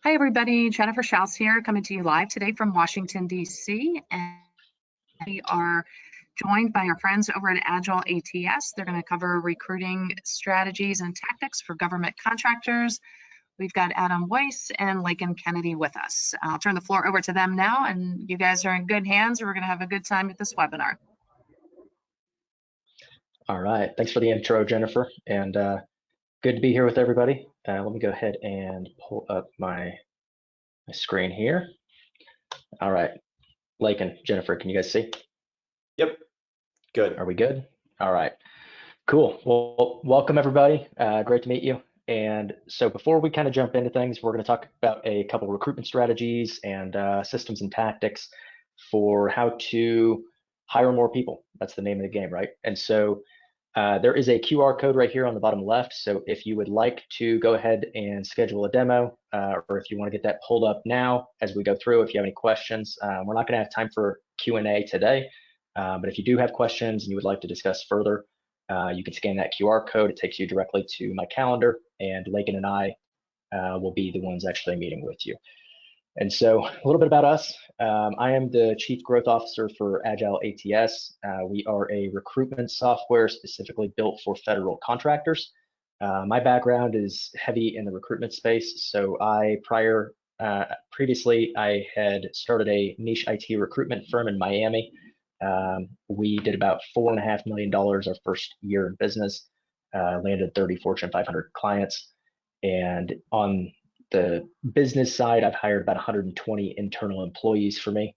Hi, everybody. Jennifer Schaus here, coming to you live today from Washington, D.C. And we are joined by our friends over at AGILE ATS. They're going to cover recruiting strategies and tactics for government contractors. We've got Adam Weiss and Lakin Kennedy with us. I'll turn the floor over to them now, and you guys are in good hands. We're going to have a good time at this webinar. All right. Thanks for the intro, Jennifer. And good to be here with everybody. Let me go ahead and pull up my screen here. All right. Lakin, Jennifer, can you guys see? Yep. Good. Are we good? All right. Cool. Well, welcome everybody. Great to meet you. And so before we kind of jump into things, we're going to talk about a couple recruitment strategies and systems and tactics for how to hire more people. That's the name of the game, right? And so there is a QR code right here on the bottom left. So if you would like to go ahead and schedule a demo, or if you want to get that pulled up now as we go through, if you have any questions, we're not going to have time for Q&A today. But if you do have questions and you would like to discuss further, you can scan that QR code. It takes you directly to my calendar, and Lakin and I will be the ones actually meeting with you. And so a little bit about us. I am the Chief Growth Officer for AGILE ATS. We are a recruitment software specifically built for federal contractors. My background is heavy in the recruitment space. So previously I had started a niche IT recruitment firm in Miami. We did about $4.5 million our first year in business, landed 30 Fortune 500 clients. And on the business side, I've hired about 120 internal employees for me,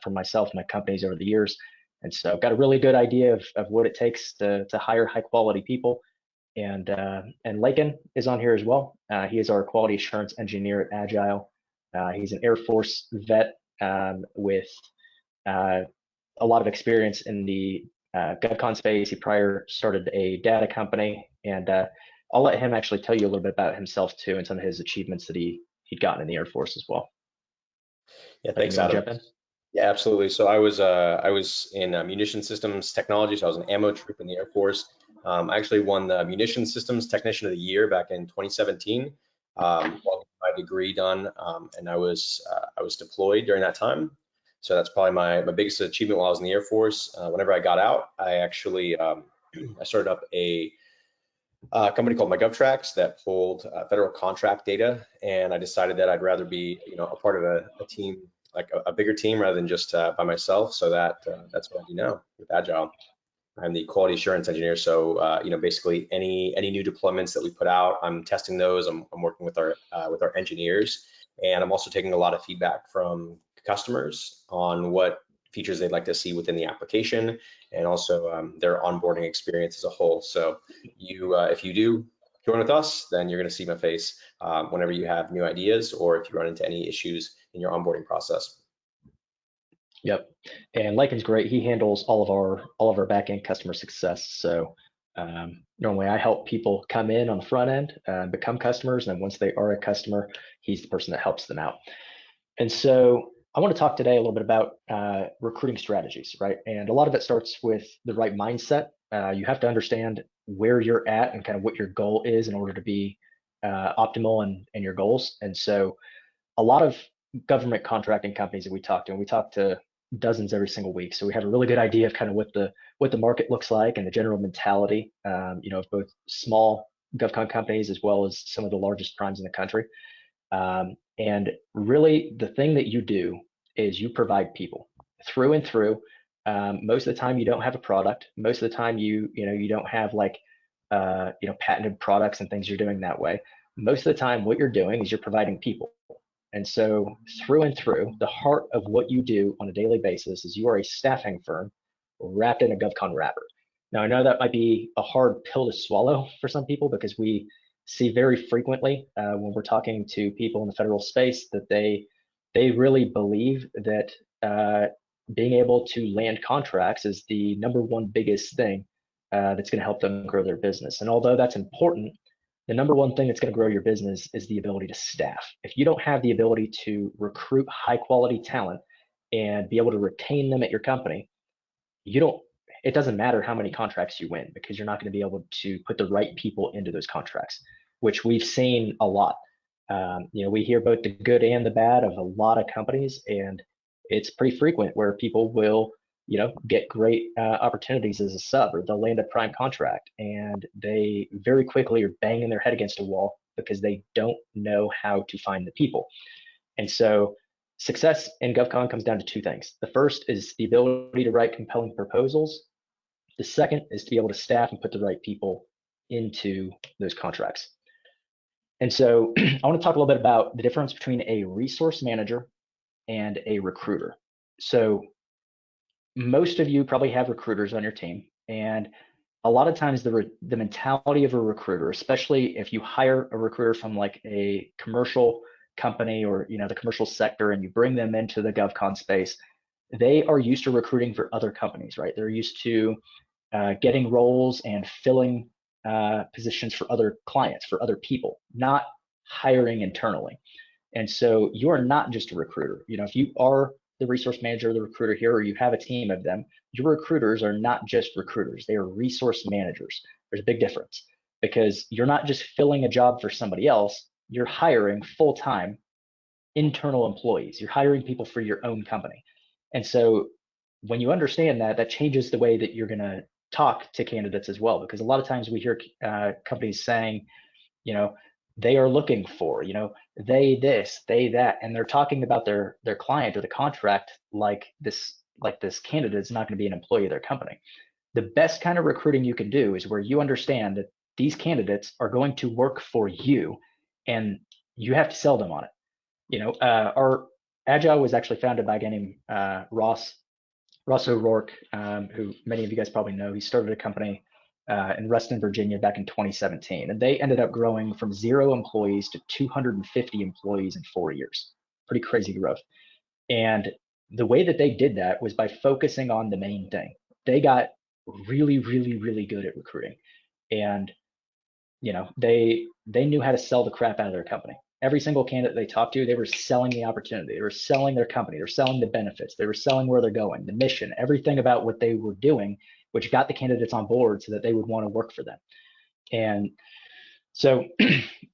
for myself and my companies over the years. And so I've got a really good idea of what it takes to hire high quality people. And Lakin is on here as well. He is our quality assurance engineer at AGILE. He's an Air Force vet with a lot of experience in the GovCons space. He prior started a data company, and I'll let him actually tell you a little bit about himself too, and some of his achievements that he'd gotten in the Air Force as well. Yeah, thanks, Adam. Yeah, absolutely. So I was in munition systems technology. So I was an ammo troop in the Air Force. I actually won the munition systems technician of the year back in 2017. While getting my degree done, and I was deployed during that time. So that's probably my biggest achievement while I was in the Air Force. Whenever I got out, I actually I started up a company called my GovTracks that pulled federal contract data, and I decided that I'd rather be, a part of a team, like a bigger team, rather than just by myself. So that's what I do now with AGILE. I'm the quality assurance engineer. So basically any new deployments that we put out, I'm testing those. I'm working with our engineers, and I'm also taking a lot of feedback from customers on what features they'd like to see within the application, and also their onboarding experience as a whole. So if you do join with us, then you're going to see my face whenever you have new ideas, or if you run into any issues in your onboarding process. Yep, and Lakin's great. He handles all of our back-end customer success. So normally I help people come in on the front end, become customers, and then once they are a customer, he's the person that helps them out. And so I want to talk today a little bit about recruiting strategies, right? And a lot of it starts with the right mindset. You have to understand where you're at and kind of what your goal is in order to be optimal in your goals. And so a lot of government contracting companies that we talk to, and we talk to dozens every single week. So we have a really good idea of kind of what the market looks like and the general mentality, of both small GovCon companies as well as some of the largest primes in the country. And really, the thing that you do is you provide people through and through. Most of the time, you don't have a product. Most of the time, you don't have like patented products and things you're doing that way. Most of the time, what you're doing is you're providing people. And so through and through, the heart of what you do on a daily basis is you are a staffing firm wrapped in a GovCon wrapper. Now, I know that might be a hard pill to swallow for some people, because we see very frequently when we're talking to people in the federal space that they really believe that being able to land contracts is the #1 biggest thing that's going to help them grow their business. And although that's important, the #1 thing that's going to grow your business is the ability to staff. If you don't have the ability to recruit high quality talent and be able to retain them at your company, it doesn't matter how many contracts you win, because you're not going to be able to put the right people into those contracts, which we've seen a lot. We hear both the good and the bad of a lot of companies, and it's pretty frequent where people will, get great opportunities as a sub, or they'll land a prime contract, and they very quickly are banging their head against a wall because they don't know how to find the people. And so success in GovCon comes down to two things. The first is the ability to write compelling proposals. The second is to be able to staff and put the right people into those contracts. And so I want to talk a little bit about the difference between a resource manager and a recruiter. So most of you probably have recruiters on your team, and a lot of times the mentality of a recruiter, especially if you hire a recruiter from like a commercial company or the commercial sector, and you bring them into the GovCon space, they are used to recruiting for other companies, right? They're used to getting roles and filling positions for other clients, for other people, not hiring internally. And so you are not just a recruiter. If you are the resource manager or the recruiter here, or you have a team of them, your recruiters are not just recruiters. They are resource managers. There's a big difference, because you're not just filling a job for somebody else. You're hiring full-time internal employees. You're hiring people for your own company. And so when you understand that, that changes the way that you're going to talk to candidates as well, because a lot of times we hear companies saying, they are looking for, they this, they that, and they're talking about their client or the contract like this candidate is not going to be an employee of their company. The best kind of recruiting you can do is where you understand that these candidates are going to work for you, and you have to sell them on it. Our Agile was actually founded by a guy named Ross O'Rourke, who many of you guys probably know. He started a company in Reston, Virginia back in 2017, and they ended up growing from 0 employees to 250 employees in 4 years. Pretty crazy growth. And the way that they did that was by focusing on the main thing. They got really, really, really good at recruiting, and they knew how to sell the crap out of their company. Every single candidate they talked to, they were selling the opportunity. They were selling their company. They were selling the benefits. They were selling where they're going, the mission, everything about what they were doing, which got the candidates on board so that they would want to work for them. And so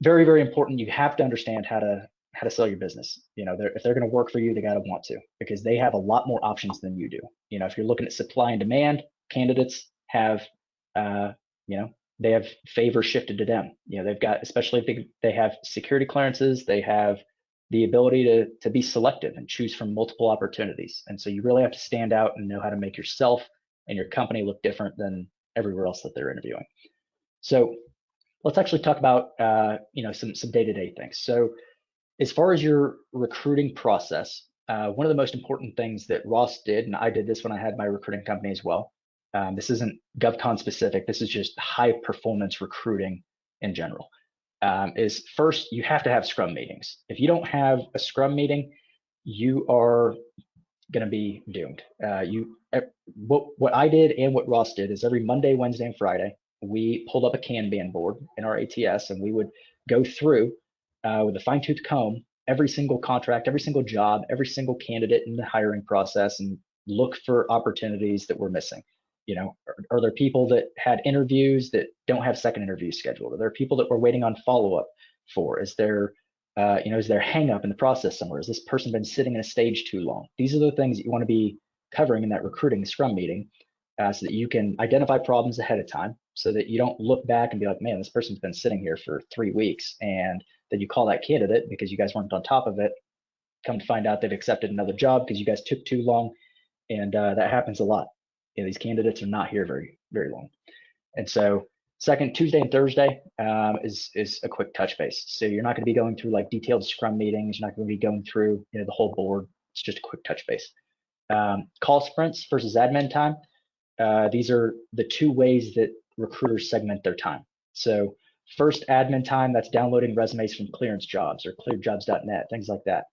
very, very important. You have to understand how to sell your business. If they're going to work for you, they got to want to, because they have a lot more options than you do. If you're looking at supply and demand, candidates have, they have favor shifted to them. They've got, especially if they have security clearances, they have the ability to be selective and choose from multiple opportunities. And so you really have to stand out and know how to make yourself and your company look different than everywhere else that they're interviewing. So let's actually talk about some day-to-day things. So as far as your recruiting process, one of the most important things that Ross did, and I did this when I had my recruiting company as well. This isn't GovCon specific. This is just high performance recruiting in general. Is first, you have to have scrum meetings. If you don't have a scrum meeting, you are going to be doomed. What I did and what Ross did is every Monday, Wednesday, and Friday, we pulled up a Kanban board in our ATS, and we would go through with a fine-tooth comb every single contract, every single job, every single candidate in the hiring process, and look for opportunities that we're missing. Are there people that had interviews that don't have second interviews scheduled? Are there people that we're waiting on follow-up for? Is there hang up in the process somewhere? Has this person been sitting in a stage too long? These are the things that you want to be covering in that recruiting scrum meeting, so that you can identify problems ahead of time, so that you don't look back and be like, man, this person's been sitting here for 3 weeks, and then you call that candidate because you guys weren't on top of it, come to find out they've accepted another job because you guys took too long. And that happens a lot. These candidates are not here very, very long. And so second, Tuesday and Thursday is a quick touch base. So you're not going to be going through like detailed scrum meetings. You're not going to be going through the whole board. It's just a quick touch base. Call sprints versus admin time. These are the two ways that recruiters segment their time. So first, admin time, that's downloading resumes from clearance jobs or clearedjobs.net, things like that.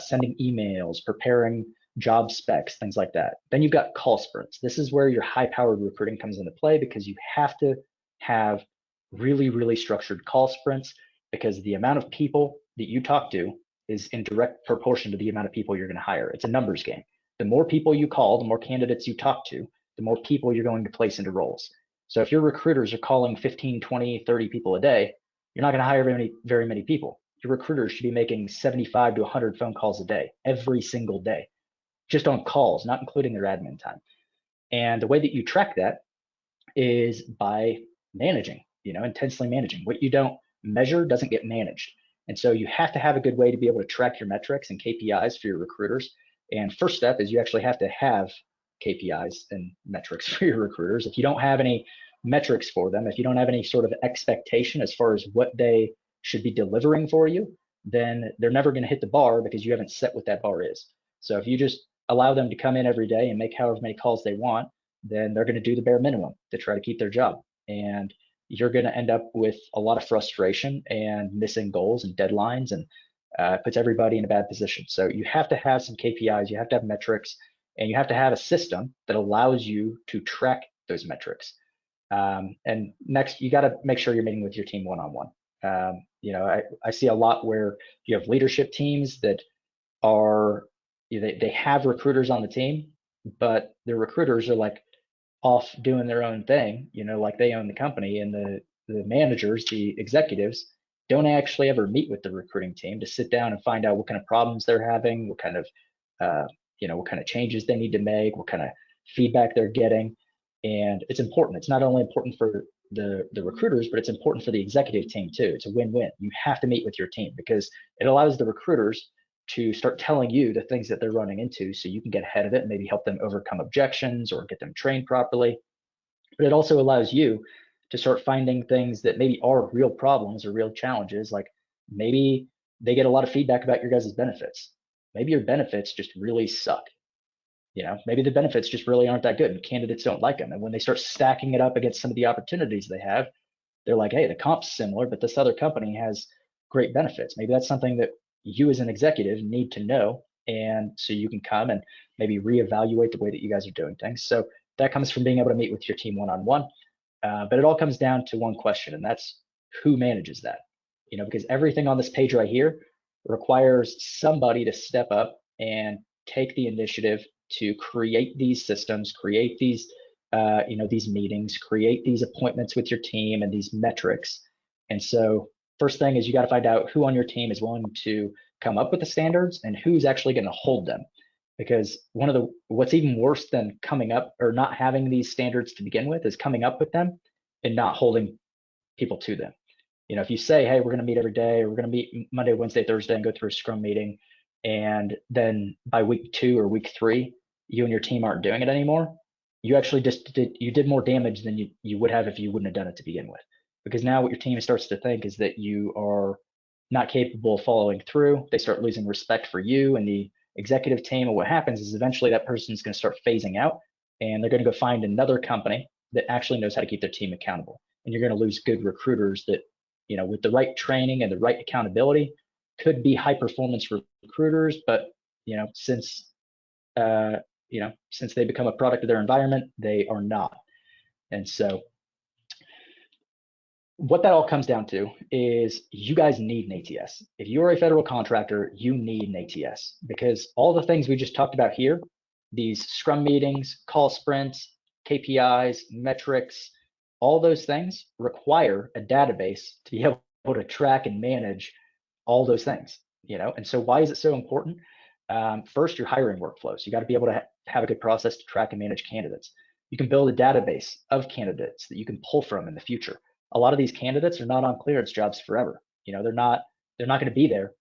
Sending emails, preparing job specs, things like that. Then you've got call sprints. This is where your high-powered recruiting comes into play, because you have to have really, really structured call sprints, because the amount of people that you talk to is in direct proportion to the amount of people you're going to hire. It's a numbers game. The more people you call, the more candidates you talk to, the more people you're going to place into roles. So if your recruiters are calling 15, 20, 30 people a day, you're not going to hire very many people. your recruiters should be making 75 to 100 phone calls a day, every single day, just on calls, not including their admin time. And the way that you track that is by managing, intensely managing. What you don't measure doesn't get managed. And so you have to have a good way to be able to track your metrics and KPIs for your recruiters. And first step is you actually have to have KPIs and metrics for your recruiters. If you don't have any metrics for them, if you don't have any sort of expectation as far as what they should be delivering for you, then they're never going to hit the bar because you haven't set what that bar is. So if you just allow them to come in every day and make however many calls they want, then they're going to do the bare minimum to try to keep their job. And you're going to end up with a lot of frustration and missing goals and deadlines, and puts everybody in a bad position. So you have to have some KPIs, you have to have metrics, and you have to have a system that allows you to track those metrics. And next, you got to make sure you're meeting with your team one-on-one. I see a lot where you have leadership teams that are, they have recruiters on the team, but their recruiters are like off doing their own thing, like they own the company, and the managers, the executives, don't actually ever meet with the recruiting team to sit down and find out what kind of problems they're having, what kind of changes they need to make, what kind of feedback they're getting. And it's important. It's not only important for the recruiters, but it's important for the executive team too. It's a win-win. You have to meet with your team because it allows the recruiters to start telling you the things that they're running into so you can get ahead of it and maybe help them overcome objections or get them trained properly. But it also allows you to start finding things that maybe are real problems or real challenges. Like maybe they get a lot of feedback about your guys' benefits. Maybe your benefits just really suck. Maybe the benefits just really aren't that good and candidates don't like them. And when they start stacking it up against some of the opportunities they have, they're like, hey, the comp's similar, but this other company has great benefits. Maybe that's something that you as an executive need to know. And so you can come and maybe reevaluate the way that you guys are doing things. So that comes from being able to meet with your team one-on-one. But it all comes down to one question, and that's who manages that? Because everything on this page right here requires somebody to step up and take the initiative to create these systems, create these, these meetings, create these appointments with your team and these metrics. And so first thing is you got to find out who on your team is willing to come up with the standards and who's actually going to hold them. Because what's even worse than coming up or not having these standards to begin with is coming up with them and not holding people to them. If you say, hey, we're going to meet every day, or we're going to meet Monday, Wednesday, Thursday and go through a scrum meeting, and then by week 2 or week 3, you and your team aren't doing it anymore, you actually did more damage than you would have if you wouldn't have done it to begin with. Because now what your team starts to think is that you are not capable of following through. They start losing respect for you and the executive team. And what happens is eventually that person is going to start phasing out, and they're going to go find another company that actually knows how to keep their team accountable. And you're going to lose good recruiters that, with the right training and the right accountability, could be high performance recruiters, but since they become a product of their environment, they are not. And so what that all comes down to is you guys need an ATS. If you're a federal contractor, you need an ATS, because all the things we just talked about here, these scrum meetings, call sprints, KPIs, metrics, all those things require a database to be able to track and manage all those things, And so why is it so important? First, your hiring workflows. You got to be able to have a good process to track and manage candidates. You can build a database of candidates that you can pull from in the future. A lot of these candidates are not on clearance jobs forever. They're not going to be there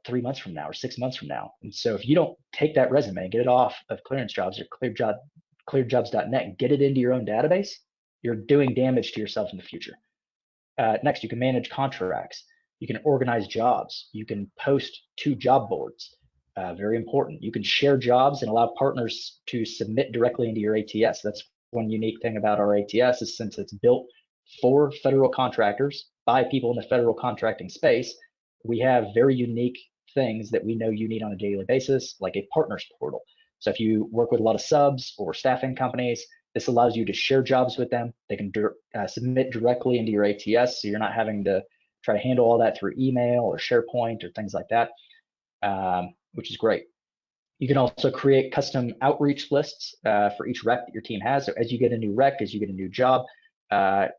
3 months from now or 6 months from now. And so if you don't take that resume and get it off of clearance jobs or clearedjobs.net and get it into your own database, you're doing damage to yourself in the future. Next, you can manage contracts. You can organize jobs. You can post to job boards. Very important. You can share jobs and allow partners to submit directly into your ATS. That's one unique thing about our ATS, is since it's built for federal contractors by people in the federal contracting space, we have very unique things that we know you need on a daily basis, like a partners portal. So if you work with a lot of subs or staffing companies, this allows you to share jobs with them. They can submit directly into your ATS, so you're not having to try to handle all that through email or SharePoint or things like that, which is great. You can also create custom outreach lists for each rec that your team has. So as you get a new rec, as you get a new job,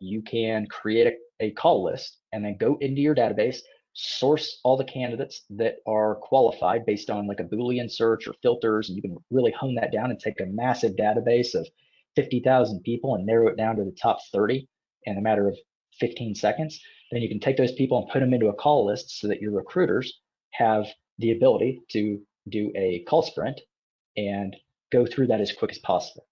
you can create a call list and then go into your database, source all the candidates that are qualified based on like a Boolean search or filters, and you can really hone that down and take a massive database of 50,000 people and narrow it down to the top 30 in a matter of 15 seconds. Then you can take those people and put them into a call list so that your recruiters have the ability to do a call sprint and go through that as quick as possible.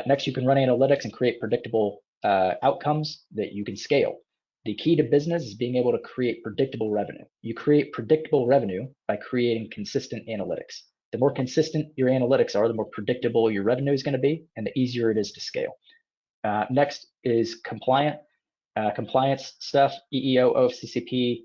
Next, you can run analytics and create predictable outcomes that you can scale. The key to business is being able to create predictable revenue. You create predictable revenue by creating consistent analytics. The more consistent your analytics are, the more predictable your revenue is going to be, and the easier it is to scale. Next is compliance stuff, EEO, OFCCP,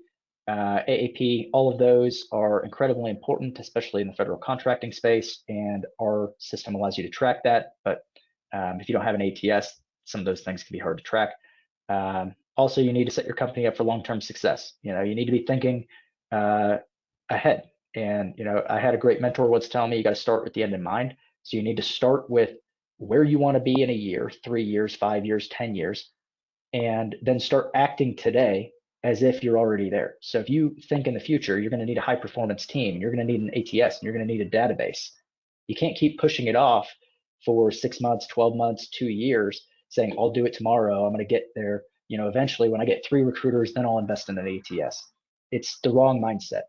AAP, all of those are incredibly important, especially in the federal contracting space, and our system allows you to track that. But if you don't have an ATS, some of those things can be hard to track. Also, you need to set your company up for long-term success. You need to be thinking ahead. And I had a great mentor once tell me you got to start with the end in mind. So you need to start with where you want to be in a year, 3 years, 5 years, 10 years, and then start acting today as if you're already there. So if you think in the future, you're going to need a high performance team, you're going to need an ATS, and you're going to need a database. You can't keep pushing it off for 6 months, 12 months, 2 years, saying, I'll do it tomorrow, I'm going to get there. Eventually when I get 3 recruiters, then I'll invest in an ATS. It's the wrong mindset.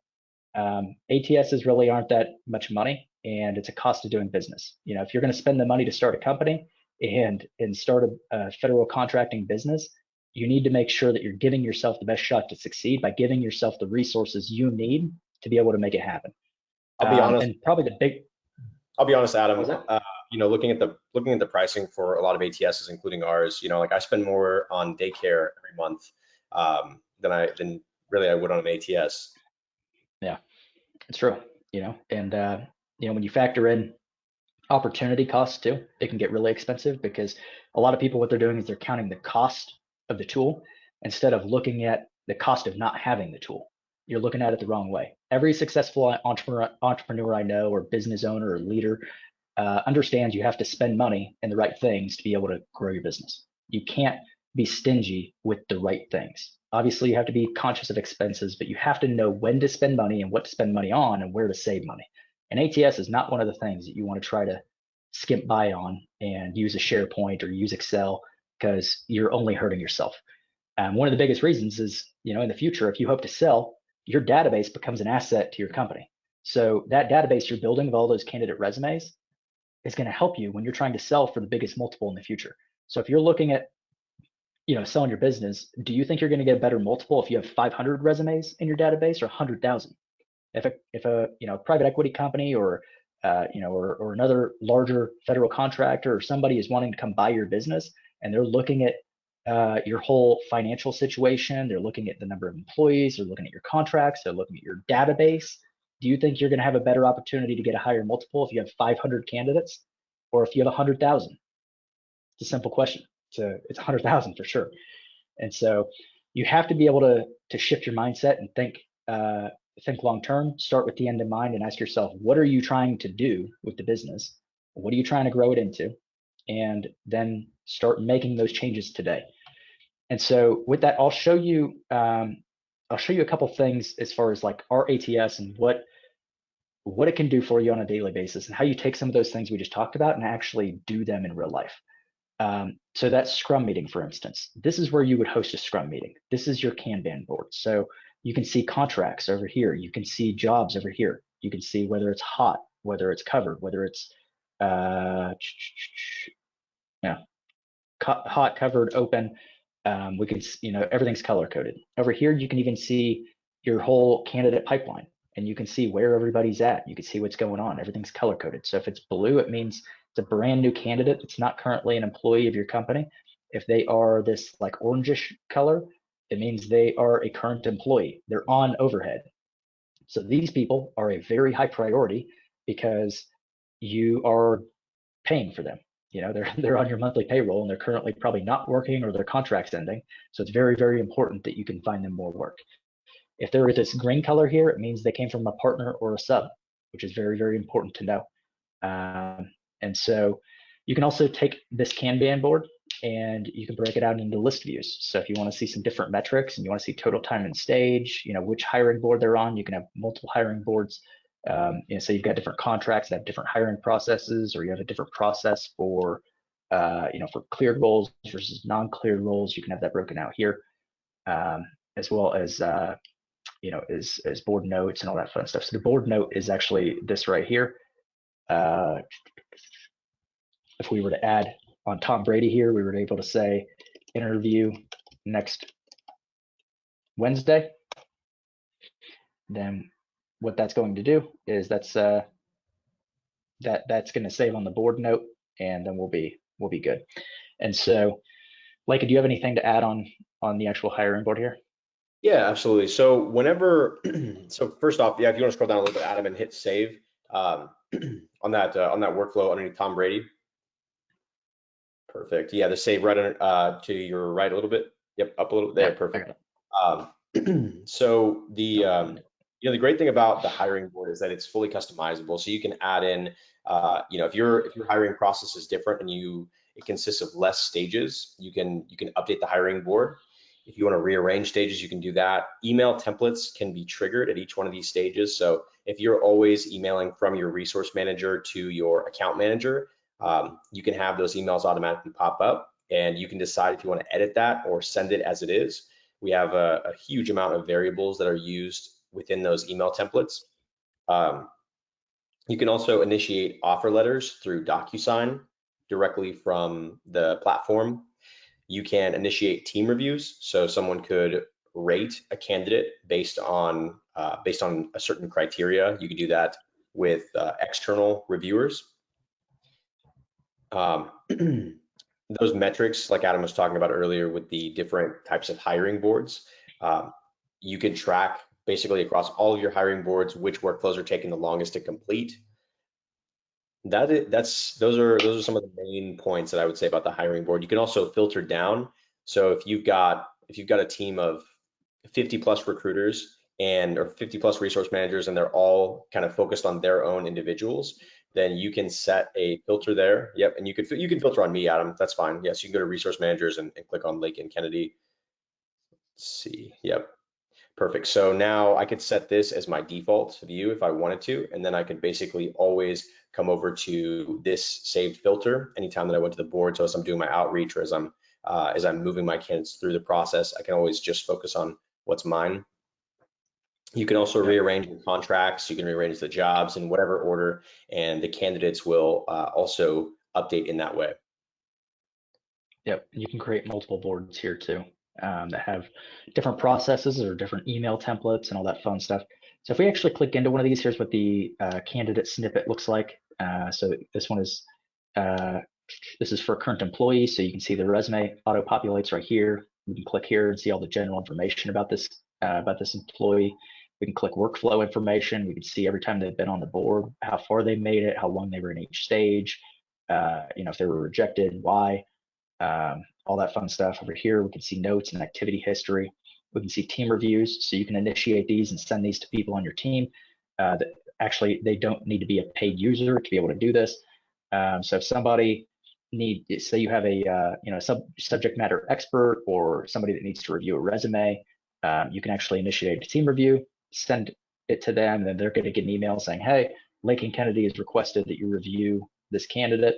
ATSs really aren't that much money, and it's a cost of doing business. If you're going to spend the money to start a company and start a federal contracting business, you need to make sure that you're giving yourself the best shot to succeed by giving yourself the resources you need to be able to make it happen. I'll be honest. And probably I'll be honest, Adam. Looking at the pricing for a lot of ATSs, including ours, like I spend more on daycare every month than really I would on an ATS. Yeah, it's true. And when you factor in opportunity costs too, it can get really expensive, because a lot of people, what they're doing is they're counting the cost of the tool instead of looking at the cost of not having the tool. You're looking at it the wrong way. Every successful entrepreneur I know, or business owner or leader, understands you have to spend money in the right things to be able to grow your business. You can't be stingy with the right things. Obviously, you have to be conscious of expenses, but you have to know when to spend money and what to spend money on and where to save money. An ATS is not one of the things that you want to try to skimp by on and use a SharePoint or use Excel, because you're only hurting yourself. One of the biggest reasons is, in the future, if you hope to sell, your database becomes an asset to your company. So that database you're building of all those candidate resumes is going to help you when you're trying to sell for the biggest multiple in the future. So if you're looking at, selling your business, do you think you're going to get a better multiple if you have 500 resumes in your database or 100,000? If a private equity company or or another larger federal contractor or somebody is wanting to come buy your business, and they're looking at your whole financial situation, they're looking at the number of employees, they're looking at your contracts, they're looking at your database, do you think you're going to have a better opportunity to get a higher multiple if you have 500 candidates or if you have 100,000? It's a simple question. It's 100,000 for sure. And so you have to be able to shift your mindset and think long term. Start with the end in mind and ask yourself, what are you trying to do with the business? What are you trying to grow it into? And then start making those changes today. And so with that, I'll show you a couple things as far as like our ATS and what it can do for you on a daily basis, and how you take some of those things we just talked about and actually do them in real life. So that Scrum meeting, for instance, this is where you would host a Scrum meeting. This is your Kanban board. So you can see contracts over here. You can see jobs over here. You can see whether it's hot, whether it's covered, whether it's hot, covered, open. We can, everything's color coded. Over here, you can even see your whole candidate pipeline, and you can see where everybody's at. You can see what's going on. Everything's color coded. So if it's blue, it means it's a brand new candidate that's not currently an employee of your company. If they are this like orangish color, it means they are a current employee. They're on overhead. So these people are a very high priority because you are paying for them. They're on your monthly payroll, and they're currently probably not working, or their contract's ending. So it's very, very important that you can find them more work. If there is this green color here, it means they came from a partner or a sub, which is very, very important to know. And so you can also take this Kanban board and you can break it out into list views. So if you want to see some different metrics and you want to see total time and stage, which hiring board they're on, you can have multiple hiring boards. So you've got different contracts that have different hiring processes, or you have a different process for, for cleared roles versus non-cleared roles. You can have that broken out here, as well as, as board notes and all that fun stuff. So the board note is actually this right here. If we were to add on Tom Brady here, we were able to say interview next Wednesday. Then what that's going to do is that's going to save on the board note, and then we'll be good. And so, Lakin, do you have anything to add on the actual hiring board here? Yeah, absolutely. So whenever, so first off, yeah, if you want to scroll down a little bit, Adam, and hit save on that workflow underneath Tom Brady. Perfect. Yeah, the save right under, to your right a little bit. Yep, up a little there. Perfect. So the the great thing about the hiring board is that it's fully customizable. So you can add in, if your hiring process is different and it consists of less stages, you can update the hiring board. If you want to rearrange stages, you can do that. Email templates can be triggered at each one of these stages. So if you're always emailing from your resource manager to your account manager, you can have those emails automatically pop up, and you can decide if you want to edit that or send it as it is. We have a huge amount of variables that are used within those email templates. You can also initiate offer letters through DocuSign directly from the platform. You can initiate team reviews, so someone could rate a candidate based on a certain criteria. You could do that with external reviewers. Those metrics, like Adam was talking about earlier with the different types of hiring boards, you can track basically across all of your hiring boards which workflows are taking the longest to complete. Those are some of the main points that I would say about the hiring board. You can also filter down. So if you've got a team of 50 plus recruiters or 50 plus resource managers, and they're all kind of focused on their own individuals, then you can set a filter there. Yep, and you can filter on me, Adam. That's fine. Yes, you can go to resource managers and click on Lakin Kennedy. Let's see. Yep. Perfect. So now I could set this as my default view if I wanted to, and then I could basically always come over to this saved filter anytime that I went to the board. So as I'm doing my outreach, or as I'm moving my candidates through the process, I can always just focus on what's mine. You can also rearrange the contracts. You can rearrange the jobs in whatever order, and the candidates will also update in that way. Yep, you can create multiple boards here too. That have different processes or different email templates and all that fun stuff. So if we actually click into one of these, here's what the candidate snippet looks like. So this one is this is for a current employee, so you can see the resume auto populates right here. We can click here and see all the general information about this employee. We can click workflow information. We can see every time they've been on the board, how far they made it, how long they were in each stage, if they were rejected, why. All that fun stuff. Over here, we can see notes and activity history. We can see team reviews, so you can initiate these and send these to people on your team. That actually, they don't need to be a paid user to be able to do this. So if somebody say you have a subject matter expert or somebody that needs to review a resume, you can actually initiate a team review, send it to them, and then they're going to get an email saying, "Hey, Lakin Kennedy has requested that you review this candidate."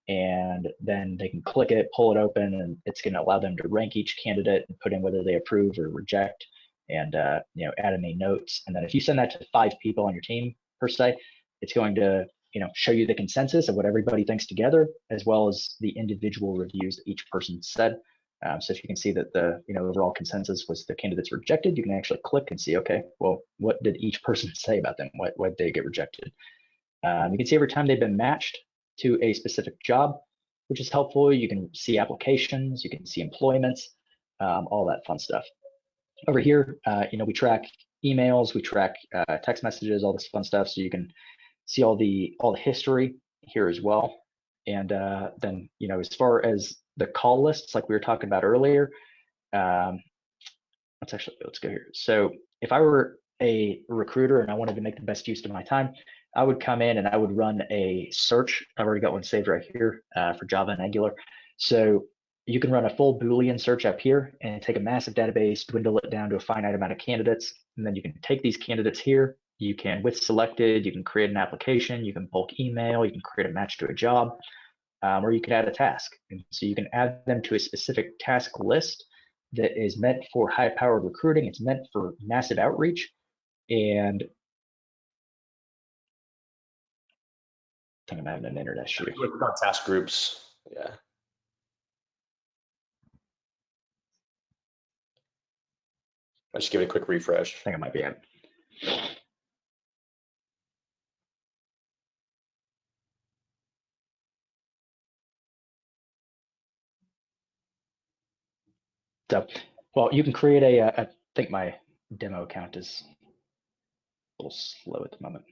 And then they can click it, pull it open, and it's going to allow them to rank each candidate and put in whether they approve or reject, and add any notes. And then if you send that to 5 people on your team per se, it's going to show you the consensus of what everybody thinks together, as well as the individual reviews that each person said. So if you can see that the overall consensus was the candidates rejected, you can actually click and see, okay, well, what did each person say about them? What did they get rejected? You can see every time they've been matched to a specific job, which is helpful. You can see applications, you can see employments, all that fun stuff. Over here, we track emails, we track text messages, all this fun stuff. So you can see all the history here as well. And then, as far as the call lists, like we were talking about earlier, let's go here. So if I were a recruiter and I wanted to make the best use of my time, I would come in and I would run a search. I've already got one saved right here for Java and Angular. So you can run a full Boolean search up here and take a massive database, dwindle it down to a finite amount of candidates. And then you can take these candidates here. You can, with selected, you can create an application, you can bulk email, you can create a match to a job, or you can add a task. And so you can add them to a specific task list that is meant for high-powered recruiting. It's meant for massive outreach. And I think I'm having an internet issue. Click on task groups. Yeah. I'll just give it a quick refresh. I think it might be it. So, well, you can create I think my demo account is a little slow at the moment.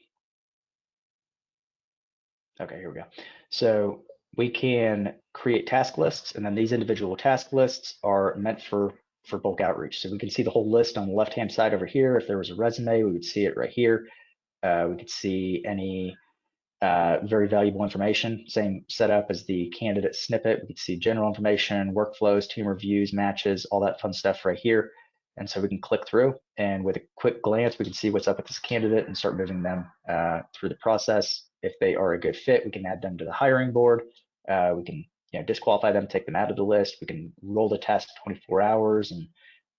Okay, here we go. So we can create task lists, and then these individual task lists are meant for bulk outreach. So we can see the whole list on the left-hand side over here. If there was a resume, we would see it right here. We could see any very valuable information, same setup as the candidate snippet. We could see general information, workflows, team reviews, matches, all that fun stuff right here. And so we can click through, and with a quick glance, we can see what's up with this candidate and start moving them through the process. If they are a good fit, we can add them to the hiring board. We can disqualify them, take them out of the list. We can roll the test 24 hours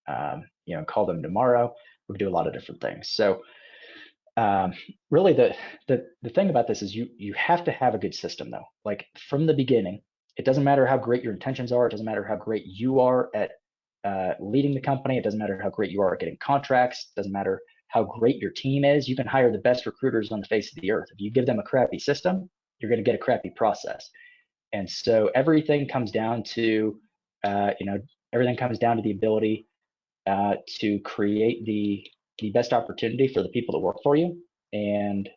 and call them tomorrow. We can do a lot of different things. So really the thing about this is you have to have a good system though. Like from the beginning, it doesn't matter how great your intentions are. It doesn't matter how great you are at leading the company. It doesn't matter how great you are at getting contracts. It doesn't matter how great your team is. You can hire the best recruiters on the face of the earth. If you give them a crappy system, you're going to get a crappy process. And so everything comes down to everything comes down to the ability to create the best opportunity for the people that work for you. And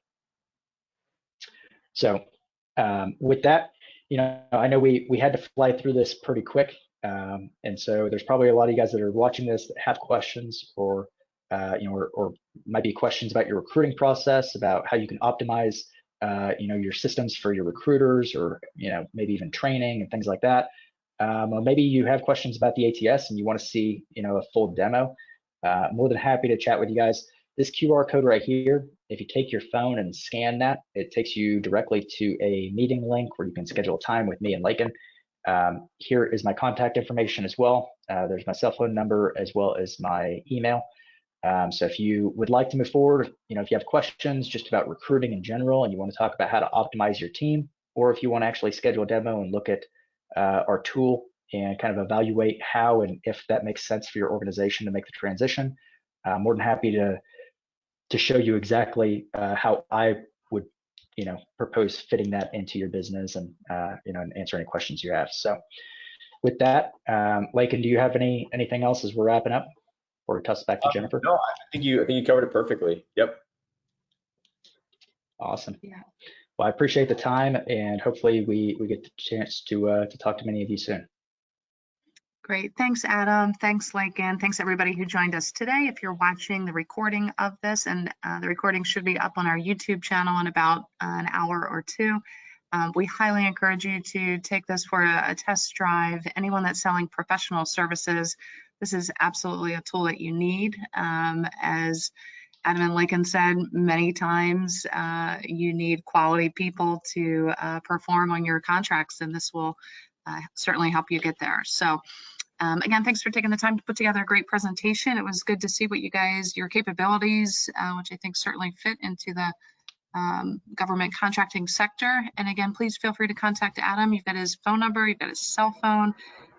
so with that, I know we had to fly through this pretty quick. And so there's probably a lot of you guys that are watching this that have questions or might be questions about your recruiting process, about how you can optimize your systems for your recruiters, or maybe even training and things like that. Or maybe you have questions about the ATS and you want to see a full demo. More than happy to chat with you guys. This QR code right here, if you take your phone and scan that, it takes you directly to a meeting link where you can schedule a time with me and Lakin. Here is my contact information as well. There's my cell phone number as well as my email. So if you would like to move forward, if you have questions just about recruiting in general and you want to talk about how to optimize your team, or if you want to actually schedule a demo and look at our tool and kind of evaluate how and if that makes sense for your organization to make the transition, more than happy to show you exactly how I would propose fitting that into your business and and answer any questions you have. So with that, Lakin, do you have anything else as we're wrapping up, or toss it back to Jennifer? No, I think you covered it perfectly. Yep. Awesome. Yeah. Well, I appreciate the time, and hopefully we get the chance to talk to many of you soon. Great. Thanks, Adam. Thanks, Lakin. Thanks, everybody who joined us today. If you're watching the recording of this, and the recording should be up on our YouTube channel in about an hour or two, we highly encourage you to take this for a test drive. Anyone that's selling professional services, this is absolutely a tool that you need. As Adam and Lakin said many times, you need quality people to perform on your contracts, and this will certainly help you get there. So again, thanks for taking the time to put together a great presentation. It was good to see what your capabilities, which I think certainly fit into the government contracting sector. And again, please feel free to contact Adam. You've got his phone number, you've got his cell phone,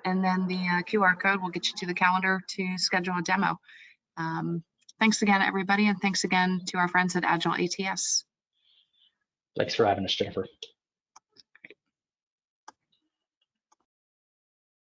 and then the QR code will get you to the calendar to schedule a demo. Thanks again, everybody, and thanks again to our friends at Agile ATS. Thanks for having us, Jennifer.